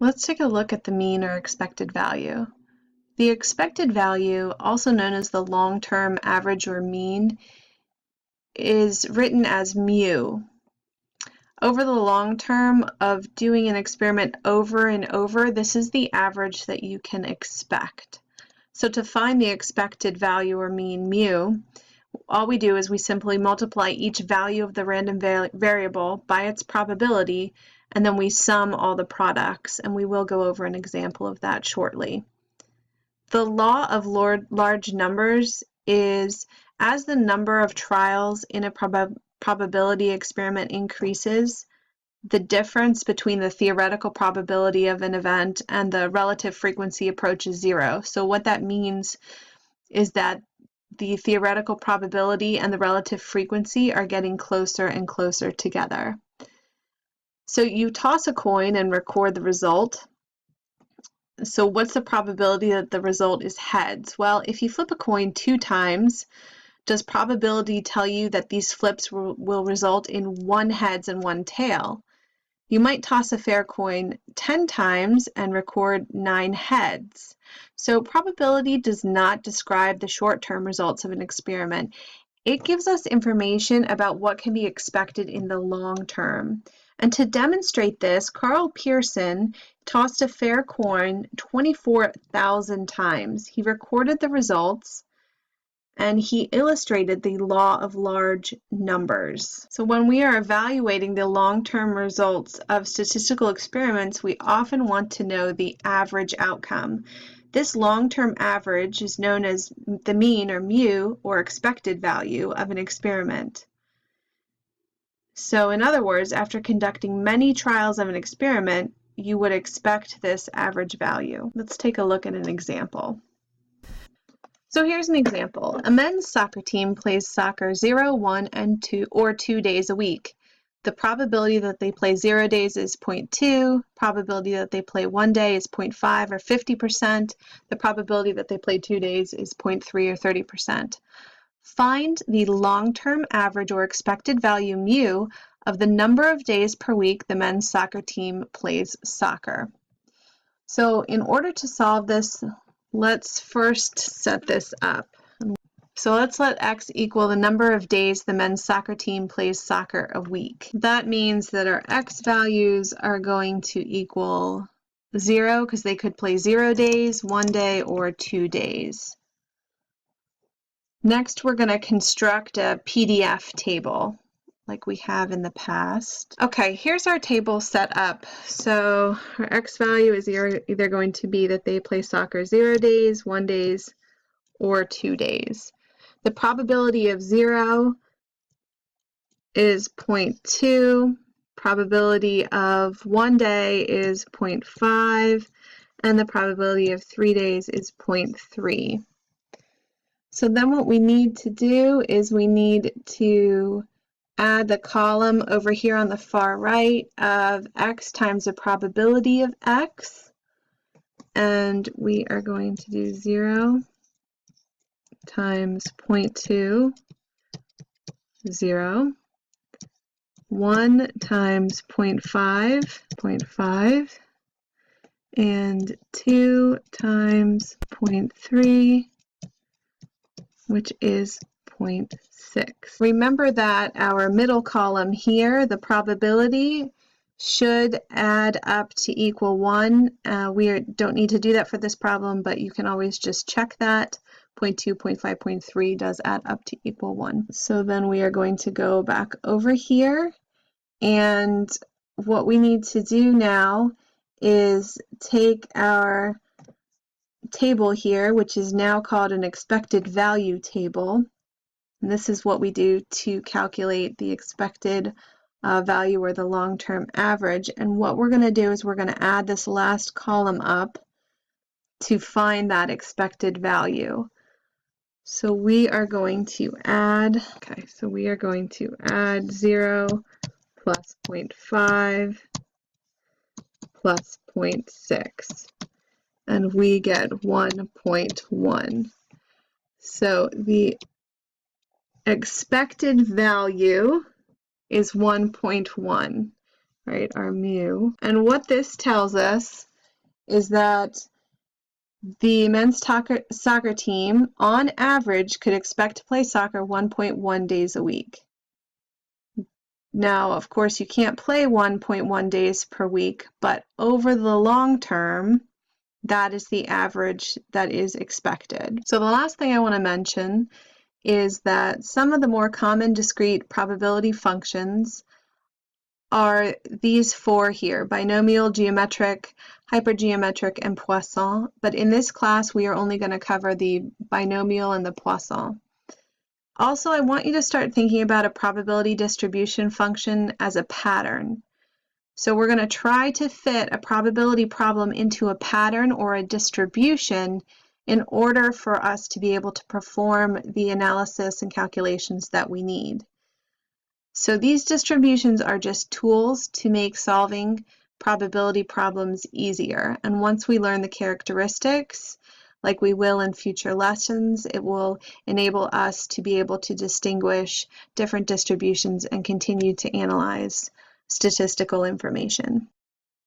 Let's take a look at the mean or expected value. The expected value, also known as the long-term average or mean, is written as mu. Over the long term of doing an experiment over and over, this is the average that you can expect. So to find the expected value or mean mu, all we do is we simply multiply each value of the random variable by its probability, and then we sum all the products, and we will go over an example of that shortly. The law of large numbers is as the number of trials in a probability experiment increases, the difference between the theoretical probability of an event and the relative frequency approaches zero. So what that means is that the theoretical probability and the relative frequency are getting closer and closer together. So you toss a coin and record the result. So what's the probability that the result is heads? Well, if you flip a coin 2 times, does probability tell you that these flips will result in 1 heads and 1 tail? You might toss a fair coin 10 times and record 9 heads. So probability does not describe the short-term results of an experiment. It gives us information about what can be expected in the long term. And to demonstrate this, Carl Pearson tossed a fair coin 24,000 times. He recorded the results and he illustrated the law of large numbers. So when we are evaluating the long-term results of statistical experiments, we often want to know the average outcome. This long-term average is known as the mean or mu or expected value of an experiment. So in other words, after conducting many trials of an experiment, you would expect this average value. Let's take a look at an example. So here's an example. A men's soccer team plays soccer 0, 1, and 2 days a week. The probability that they play 0 days is 0.2. Probability that they play 1 day is 0.5 or 50%. The probability that they play 2 days is 0.3 or 30%. Find the long-term average or expected value mu of the number of days per week the men's soccer team plays soccer. So in order to solve this, let's first set this up. So let's let x equal the number of days the men's soccer team plays soccer a week. That means that our x values are going to equal 0 because they could play 0 days, 1 day, or 2 days. Next, we're going to construct a PDF table like we have in the past. Okay, here's our table set up. So our x value is either going to be that they play soccer 0 days, 1 days, or 2 days. The probability of 0 is 0.2. Probability of 1 day is 0.5. And the probability of 3 days is 0.3. So then what we need to do is we need to add the column over here on the far right of x times the probability of x. And we are going to do 0 times 0.2, 0, 1 times 0.5, 0.5, and 2 times 0.3, which is 0.6. Remember that our middle column here, the probability, should add up to equal 1. We don't need to do that for this problem, but you can always just check that. 0.2, 0.5, 0.3 does add up to equal 1. So then we are going to go back over here, and what we need to do now is take our table here, which is now called an expected value table. And this is what we do to calculate the expected value or the long-term average. And what we're going to do is we're going to add this last column up to find that expected value. So we are going to add, so we are going to add 0 plus 0.5 plus 0.6. And we get 1.1. So the expected value is 1.1, right, our mu. And what this tells us is that the men's soccer team, on average, could expect to play soccer 1.1 days a week. Now, of course, you can't play 1.1 days per week, but over the long term, that is the average that is expected. So the last thing I want to mention is that some of the more common discrete probability functions are these four here: binomial, geometric, hypergeometric, and Poisson. But in this class, we are only going to cover the binomial and the Poisson. Also, I want you to start thinking about a probability distribution function as a pattern. So we're going to try to fit a probability problem into a pattern or a distribution in order for us to be able to perform the analysis and calculations that we need. So these distributions are just tools to make solving probability problems easier. And once we learn the characteristics, like we will in future lessons, it will enable us to be able to distinguish different distributions and continue to analyze statistical information.